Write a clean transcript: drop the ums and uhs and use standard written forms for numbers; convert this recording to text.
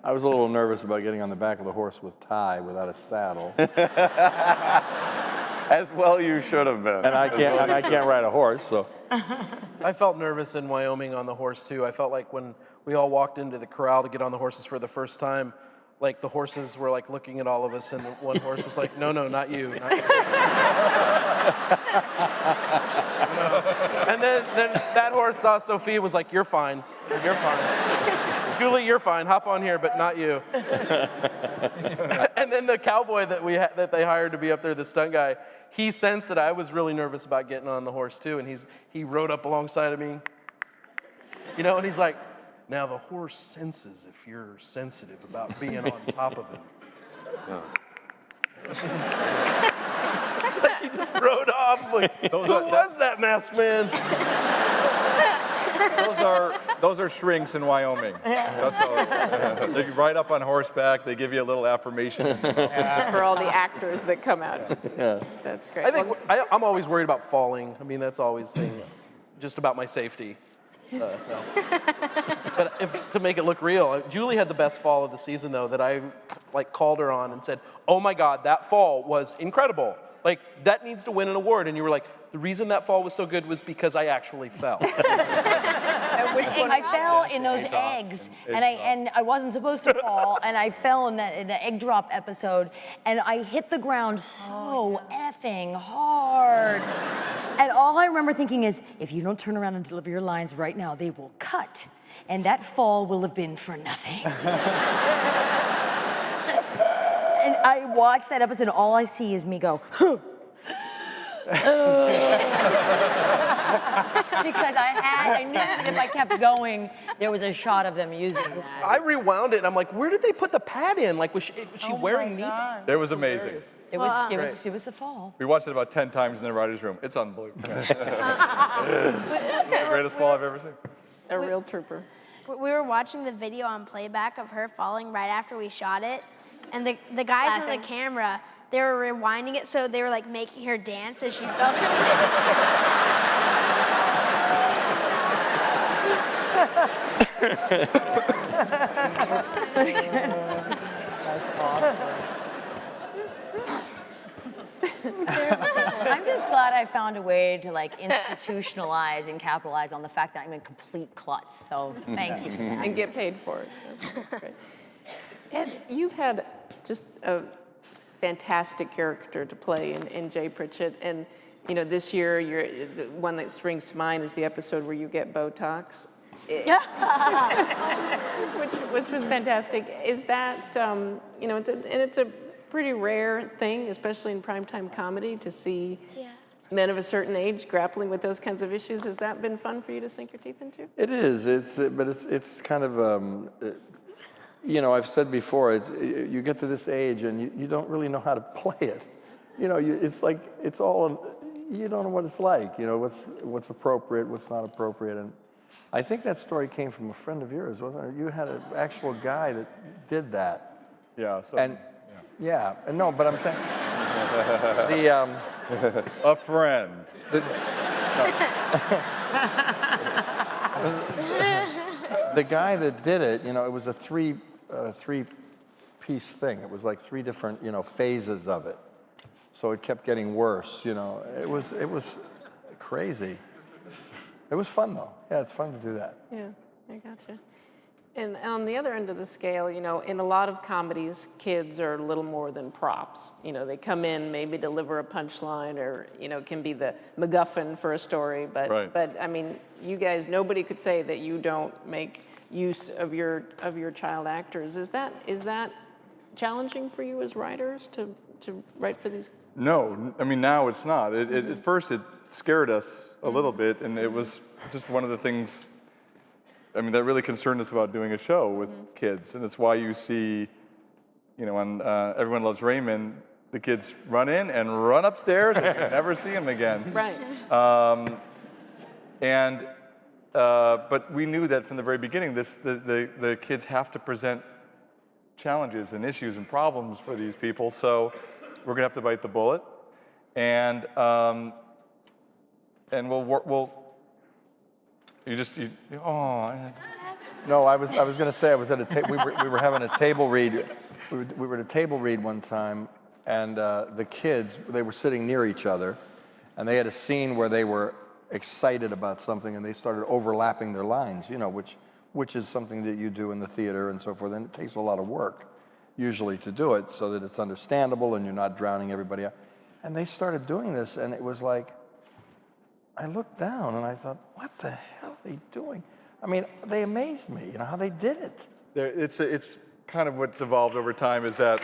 I was a little nervous about getting on the back of the horse with tie without a saddle. As well you should have been. And I can't ride a horse, so. I felt nervous in Wyoming on the horse too. I felt like when we all walked into the corral to get on the horses for the first time, like the horses were like looking at all of us, and the one horse was like, "No, not you." Not you. And then that horse saw Sophia and was like, "You're fine. You're fine. Julie, you're fine. Hop on here, but not you." And then the cowboy that they hired to be up there, the stunt guy, he sensed that I was really nervous about getting on the horse too, and he rode up alongside of me, and he's like, "Now the horse senses if you're sensitive about being on top of him." Like he just rode off. Like, who was that masked man? Those are shrinks in Wyoming. That's all. They ride up on horseback. They give you a little affirmation. For all the actors that come out. Yeah. That's great. I think I'm always worried about falling. I mean, that's always the thing, just about my safety. No. But to make it look real, Julie had the best fall of the season, though, that I called her on and said, "Oh my God, that fall was incredible. Like, that needs to win an award." And you were like, "The reason that fall was so good was because I actually fell." I fell in those eggs, and I wasn't supposed to fall, and I fell in the egg drop episode, and I hit the ground so effing hard. And all I remember thinking is, if you don't turn around and deliver your lines right now, they will cut, and that fall will have been for nothing. And I watched that episode, and all I see is me go, huh. Because I knew that if I kept going, there was a shot of them using that. I rewound it, and I'm like, where did they put the pad in? Like, was she wearing knee pads? It was amazing. It was a fall. We watched it about 10 times in the writer's room. It's unbelievable. The greatest fall I've ever seen. A real trooper. We were watching the video on playback of her falling right after we shot it, and the guys on the camera, they were rewinding it, so they were like making her dance as she fell. I'm just glad I found a way to institutionalize and capitalize on the fact that I'm a complete klutz. So thank you for that. And get paid for it. That's great. Ed, you've had just a fantastic character to play in Jay Pritchett, and this year the one that springs to mind is the episode where you get Botox. which was fantastic. Is that it's a pretty rare thing, especially in primetime comedy, to see men of a certain age grappling with those kinds of issues. Has that been fun for you to sink your teeth into? It is. But it's kind of I've said before. You get to this age and you don't really know how to play it. It's like it's all. You don't know what it's like. What's appropriate, what's not appropriate, and I think that story came from a friend of yours, wasn't it? You had an actual guy that did that. Yeah. Yeah, and no, but I'm saying a friend. The guy that did it, it was a three-piece thing. It was like three different, phases of it. So it kept getting worse. It was crazy. It was fun though. Yeah, it's fun to do that. Yeah, I gotcha. And on the other end of the scale, in a lot of comedies, kids are little more than props. They come in, maybe deliver a punchline, or can be the MacGuffin for a story. But right. I mean, you guys, nobody could say that you don't make use of your child actors. Is that challenging for you as writers to write for these? No, I mean now it's not. At first it scared us a little bit, and it was just one of the things. I mean, that really concerned us about doing a show with kids, and it's why you see, on Everyone Loves Raymond, the kids run in and run upstairs and you never see them again. Right. But we knew that from the very beginning, the kids have to present challenges and issues and problems for these people, so we're gonna have to bite the bullet, and we'll. No, I was going to say I was at we were having a table read. We were at a table read one time, and the kids, they were sitting near each other, and they had a scene where they were excited about something, and they started overlapping their lines, you know, which is something that you do in the theater and so forth, and it takes a lot of work usually to do it so that it's understandable and you're not drowning everybody out. And they started doing this, and it was like, I looked down and I thought, what the hell are they doing? I mean, they amazed me, you know, how they did it. It's kind of what's evolved over time is that